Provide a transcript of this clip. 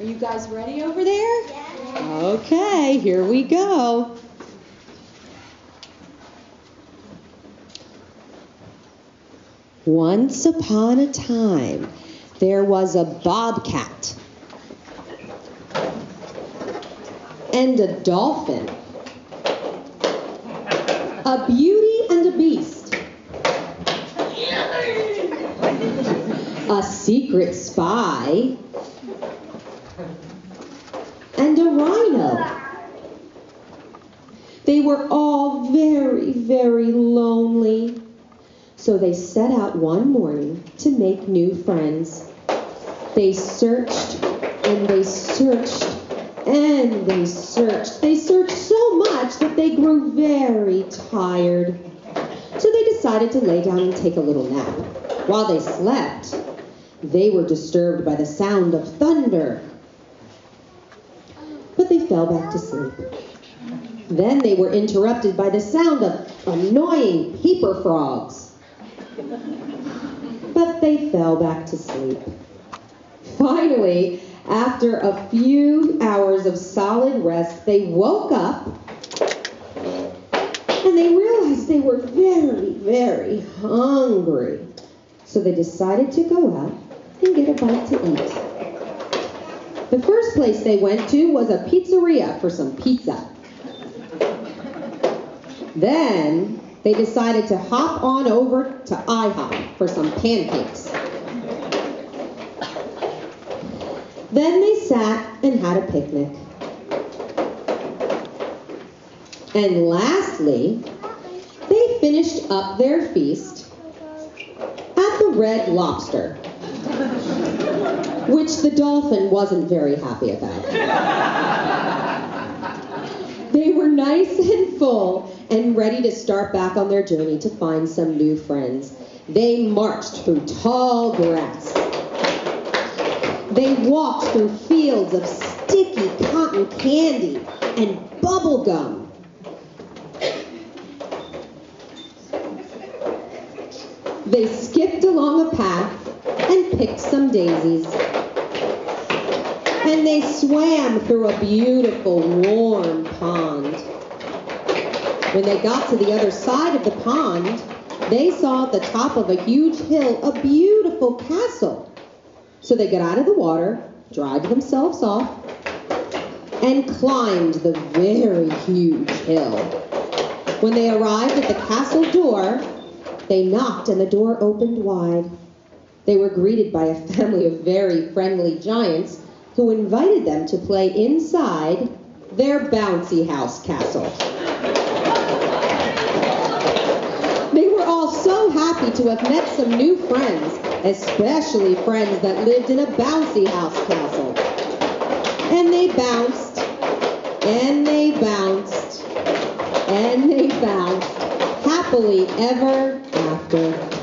you guys ready over there? Yeah. Okay, here we go. Once upon a time, there was a bobcat and a dolphin, a beauty and a beast, a secret spy, and a rhino. They were all very, very lonely. So they set out one morning to make new friends. They searched and they searched and they searched. They searched so much that they grew very tired. So they decided to lay down and take a little nap. While they slept, they were disturbed by the sound of thunder. But they fell back to sleep. Then they were interrupted by the sound of annoying peeper frogs. But they fell back to sleep. Finally, after a few hours of solid rest, they woke up and they realized they were very, very hungry. So they decided to go out and get a bite to eat. The first place they went to was a pizzeria for some pizza. Then they decided to hop on over to IHOP for some pancakes. Then they sat and had a picnic. And lastly, they finished up their feast at the Red Lobster, which the dolphin wasn't very happy about. They were nice and full and ready to start back on their journey to find some new friends. They marched through tall grass. They walked through fields of sticky cotton candy and bubble gum. They skipped along a path and picked some daisies. And they swam through a beautiful, warm pond. When they got to the other side of the pond, they saw at the top of a huge hill a beautiful castle. So they got out of the water, dried themselves off, and climbed the very huge hill. When they arrived at the castle door, they knocked and the door opened wide. They were greeted by a family of very friendly giants who invited them to play inside their bouncy house castle. They were all so happy to have met some new friends, especially friends that lived in a bouncy house castle. And they bounced, and they bounced, and they bounced, happily ever after.